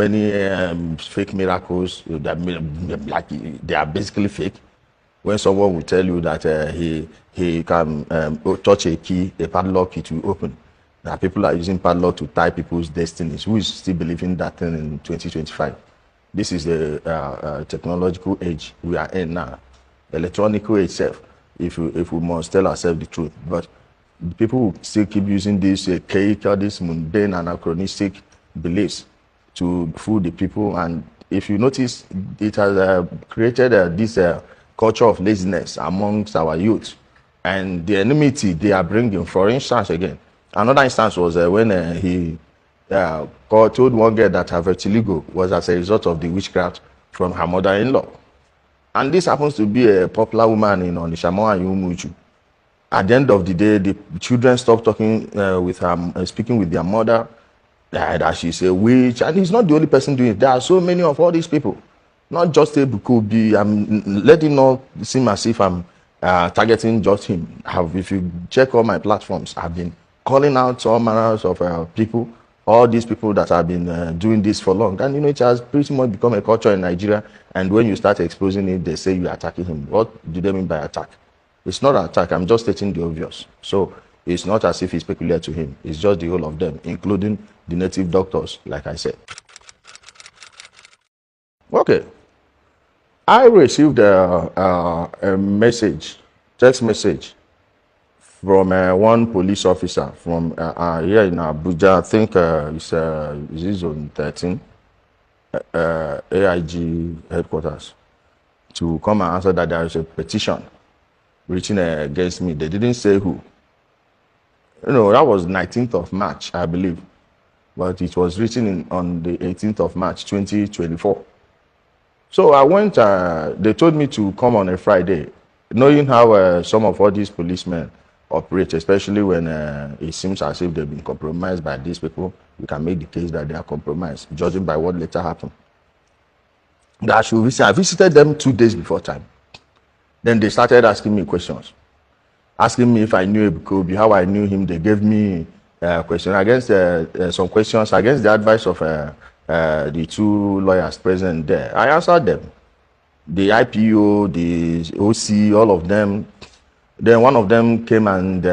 many fake miracles that like they are basically fake. When someone will tell you that he can touch a key, a padlock key to open. That people are using padlock to tie people's destinies. Who is still believing that thing in 2025? This is the technological age we are in now. Electronic age itself, if we must tell ourselves the truth. But people will still keep using this these mundane, anachronistic beliefs to fool the people. And if you notice, it has created this culture of laziness amongst our youth. And the enmity they are bringing, for instance, again, another instance was when he told one girl that her vitiligo was as a result of the witchcraft from her mother-in-law. And this happens to be a popular woman in Onitsha and Umuchu. At the end of the day, the children stopped talking with her, speaking with their mother, that she's a witch. And he's not the only person doing it. There are so many of all these people. Not just Ebukobi. I'm letting not seem as if I'm targeting just him. If you check all my platforms, I've been calling out all manners of people, all these people that have been doing this for long. And, you know, it has pretty much become a culture in Nigeria. And when you start exposing it, they say you're attacking him. What do they mean by attack? It's not an attack. I'm just stating the obvious. So it's not as if it's peculiar to him. It's just the whole of them, including the native doctors, like I said. Okay. I received a message, text message, from one police officer from here in Abuja. I think it's zone 13, AIG headquarters, to come and answer that there is a petition written against me. They didn't say who. You know, that was 19th of March, I believe. But it was written on the 18th of March, 2024. So I went, they told me to come on a Friday, knowing how some of all these policemen operate, especially when it seems as if they've been compromised by these people. You can make the case that they are compromised, judging by what later happened. That I should visit. I visited them 2 days before time. Then they started asking me questions, asking me if I knew Ebukobi, how I knew him. They gave me questions against some questions against the advice of the two lawyers present there. I answered them. The IPO, the OC, all of them. Then one of them came and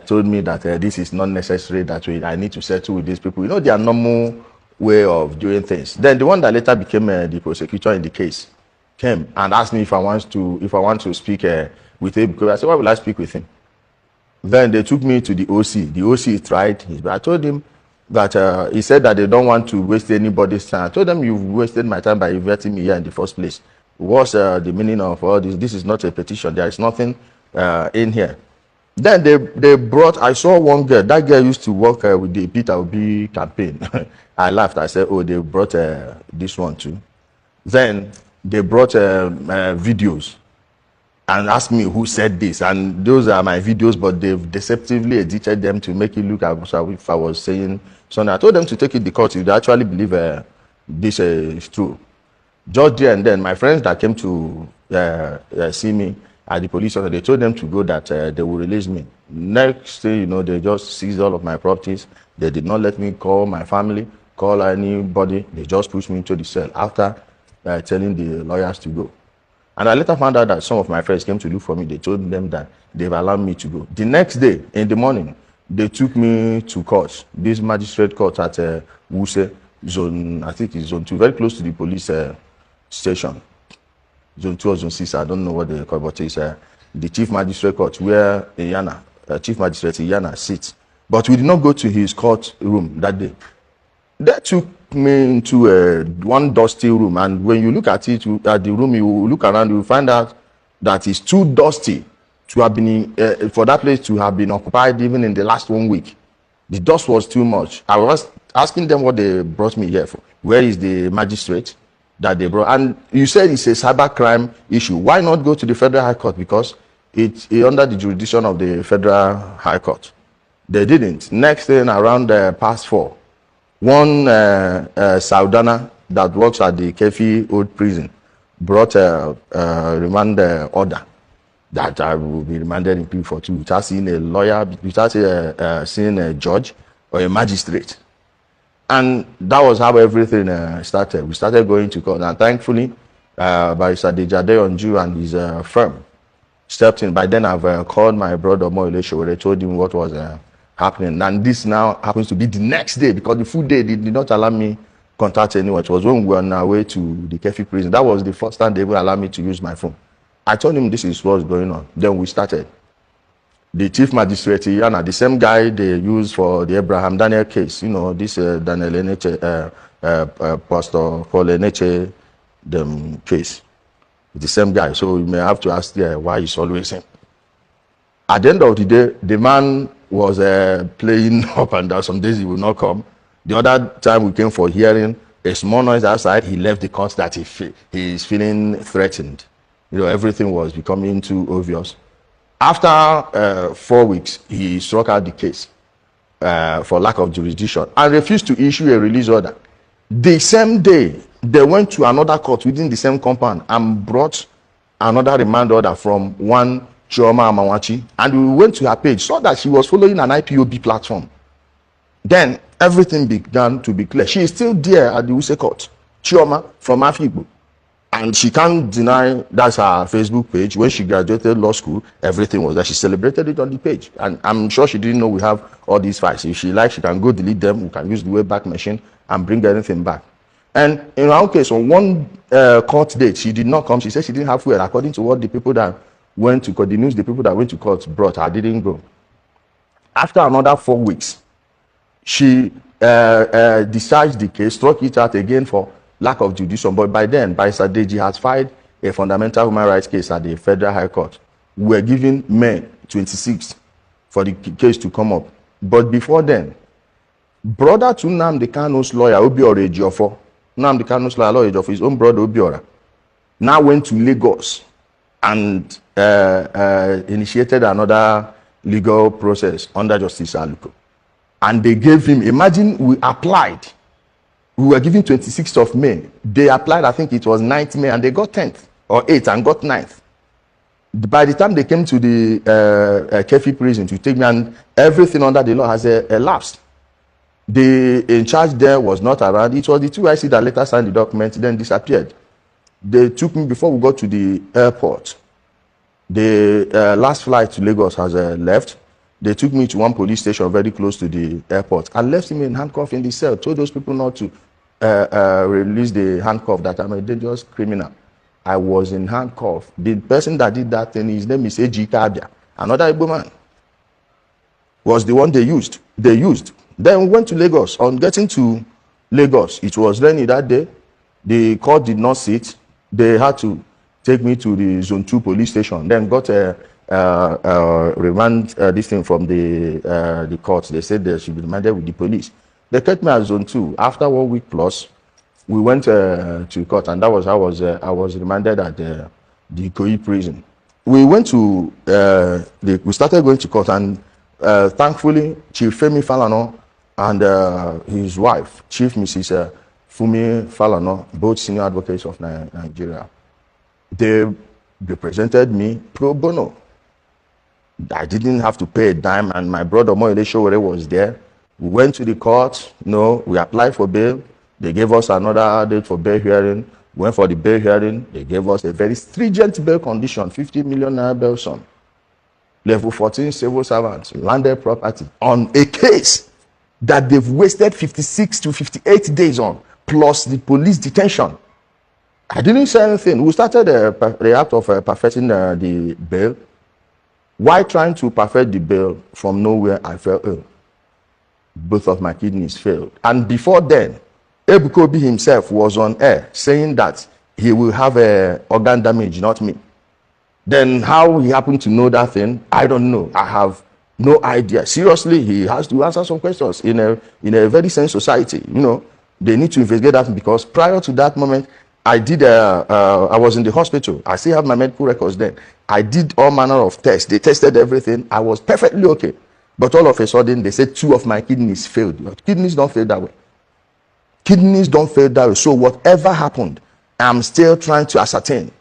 told me that this is not necessary, that I need to settle with these people. You know, their normal way of doing things. Then the one that later became the prosecutor in the case came and asked me if I want to speak with him. Because I said, why will I speak with him? Then they took me to the OC. The OC tried his, but I told him that he said that they don't want to waste anybody's time. I told them, you've wasted my time by inviting me here in the first place. What's the meaning of all this? This is not a petition. There is nothing in here. Then they brought, I saw one girl. That girl used to work with the Peter Obi campaign. I laughed. I said, oh, they brought this one too. Then they brought videos and asked me who said this. And those are my videos, but they've deceptively edited them to make it look as if I was saying something. I told them to take it to court if they actually believe this is true. Just there and then, my friends that came to see me at the police station, they told them to go, that they will release me. Next thing you know, they just seized all of my properties. They did not let me call my family, call anybody. They just pushed me into the cell after telling the lawyers to go. And I later found out that some of my friends came to look for me. They told them that they've allowed me to go. The next day, in the morning, they took me to court, this magistrate court at Wuse, zone, I think it's zone 2, very close to the police station. Zone 2 or zone 6, I don't know what they call it, but it's the chief magistrate court where Chief Magistrate Iyana sits. But we did not go to his court room that day. They took me into one dusty room, and when you look at it, at the room, you look around, you find out that it's too dusty to have been for that place to have been occupied even in the last 1 week. The dust was too much. I was asking them what they brought me here for. Where is the magistrate that they brought? And you said it's a cyber crime issue. Why not go to the Federal High Court? Because it's under the jurisdiction of the Federal High Court. They didn't. Next thing, around past 4, one Saudana that works at the Kefi Old Prison brought a remand order that I will be remanded in P42 without seeing a lawyer, without seeing a judge or a magistrate. And that was how everything started. We started going to court, and thankfully, Barrister Dejade Onju and his firm stepped in. By then, I've called my brother Moile Showore, told him what was happening. And this now happens to be the next day, because the full day they did not allow me contact anyone. It was when we were on our way to the Kefi prison. That was the first time they would allow me to use my phone. I told him this is what's going on. Then we started. The chief magistrate, Yana, the same guy they used for the Abraham Daniel case, you know, this Daniel Eneche, Pastor Paul Eneche, the case. The same guy. So you may have to ask why he's always him. At the end of the day, the man was playing up and down. Some days he would not come. The other time we came for hearing, a small noise outside, he left the court that he is feeling threatened. You know, everything was becoming too obvious. After 4 weeks, he struck out the case for lack of jurisdiction and refused to issue a release order. The same day, they went to another court within the same compound and brought another remand order from one Chioma Amawachi, and we went to her page, saw that she was following an IPOB platform. Then everything began to be clear. She is still there at the Wuse court, Chioma from Afikpo. And she can't deny that's her Facebook page. When she graduated law school, everything was there. She celebrated it on the page. And I'm sure she didn't know we have all these files. If she likes, she can go delete them. We can use the Wayback Machine and bring anything back. And in our case, on one court date, she did not come. She said she didn't have fuel. According to what the people that went to court, the news the people that went to court brought her, didn't go. After another 4 weeks, she discharged the case, struck it out again for lack of jurisdiction. But by then, Barrister Deji has filed a fundamental human rights case at the Federal High Court. We were given May 26th for the case to come up. But before then, brother to Nnamdi Kanu's lawyer, Obiora Ejiofor, Nnamdi Kanu's lawyer, of his own brother Obiora, now went to Lagos and initiated another legal process under Justice Aluko. And they gave him, imagine we applied. We were given 26th of May. They applied, I think it was 9th May, and they got 10th or 8th and got 9th. By the time they came to the Kefi prison to take me, and everything under the law has elapsed. The in charge there was not around. It was the two IC that later signed the document, then disappeared. They took me before we got to the airport. The last flight to Lagos has left. They took me to one police station very close to the airport and left me in handcuff in the cell. Told those people not to release the handcuff, that I'm a dangerous criminal. I was in handcuff. The person that did that thing, his name is A.G. Kabia. Another Igbo man was the one they used. Then we went to Lagos. On getting to Lagos, it was rainy that day. The court did not sit. They had to take me to the Zone 2 police station. Then got a remand this thing from the court. They said they should be remanded with the police. They kept me at Zone 2. After 1 week plus, we went to court, and that was how I was remanded at the Ikoyi prison. We went to we started going to court, and thankfully, Chief Femi Falana and his wife, Chief Mrs. Fumi Falana, both senior advocates of Nigeria, they represented me pro bono. I didn't have to pay a dime, and my brother Moile Showore was there. We went to the court. We applied for bail. They gave us another date for bail hearing. We went for the bail hearing. They gave us a very stringent bail condition, 50 million naira bail sum. Level 14 civil servants, landed property on a case that they've wasted 56 to 58 days on, plus the police detention. I didn't say anything. We started the act of perfecting the bail. While trying to perfect the bail, from nowhere I fell ill. Both of my kidneys failed. And before then, Ebuka Obi himself was on air saying that he will have organ damage, not me. Then how he happened to know that thing, I don't know. I have no idea. Seriously, he has to answer some questions in a very sane society. They need to investigate that, because prior to that moment, I was in the hospital. I still have my medical records then. I did all manner of tests. They tested everything. I was perfectly okay. But all of a sudden, they said 2 of my kidneys failed. Kidneys don't fail that way. Kidneys don't fail that way. So whatever happened, I'm still trying to ascertain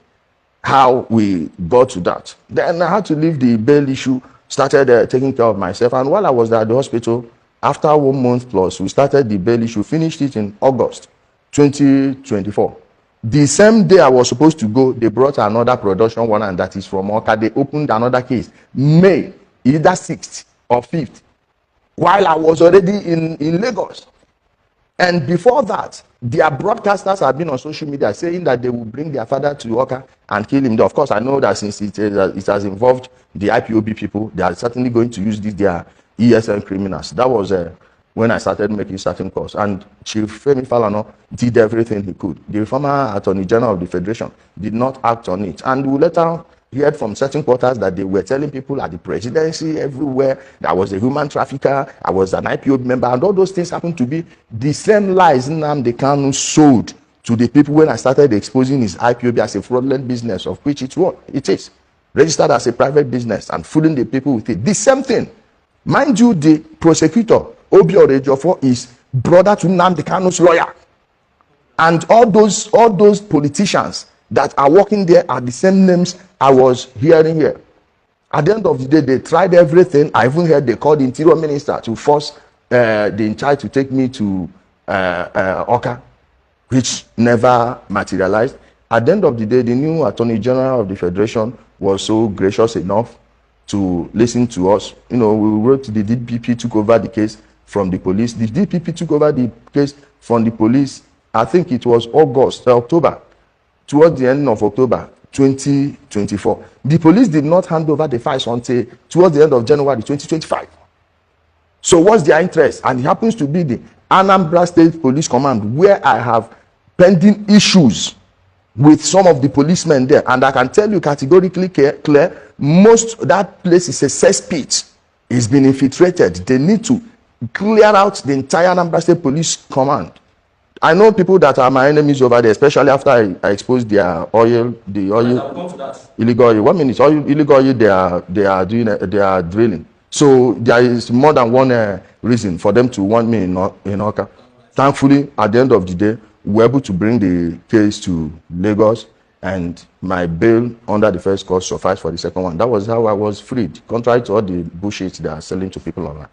how we got to that. Then I had to leave the bail issue, started taking care of myself. And while I was there at the hospital, After 1 month plus, we started the bail issue, finished it in August 2024. The same day I was supposed to go, they brought another production warrant that is from Awka. They opened another case, May, either 6th or 5th, while I was already in Lagos. And before that, their broadcasters have been on social media saying that they will bring their father to Awka and kill him. Of course, I know that since it has involved the IPOB people, they are certainly going to use this, their ESN criminals. That was when I started making certain calls. And Chief Femi Falana did everything he could. The former Attorney General of the Federation did not act on it. And we later heard from certain quarters that they were telling people at the presidency, everywhere, that I was a human trafficker, I was an IPOB member, and all those things happened to be the same lies Nnamdi Kanu sold to the people when I started exposing his IPOB as a fraudulent business, of which it is registered as a private business, and fooling the people with it. The same thing. Mind you, the prosecutor, Obiora Ejiofor, is brother to Nnamdi Kanu's lawyer. And all those politicians that are working there are the same names I was hearing here. At the end of the day, they tried everything. I even heard they called the Interior Minister to force the in charge to take me to Awka, which never materialized. At the end of the day, the new Attorney General of the Federation was so gracious enough to listen to us. You know, we wrote, the DPP took over the case from the police. The DPP took over the case from the police, I think it was October, towards the end of October 2024. The police did not hand over the files until towards the end of January 2025. So what's their interest? And it happens to be the Anambra State Police Command, where I have pending issues with some of the policemen there. And I can tell you categorically clear, that place is a cesspit. It's been infiltrated. They need to clear out the entire Anambra State Police Command. I know people that are my enemies over there, especially after I exposed their oil, illegal oil. 1 minute, illegal oil they are drilling. So there is more than one reason for them to want me in Awka. Thankfully, at the end of the day, we were able to bring the case to Lagos, and my bail under the first court sufficed for the second one. That was how I was freed, contrary to all the bullshit they are selling to people online.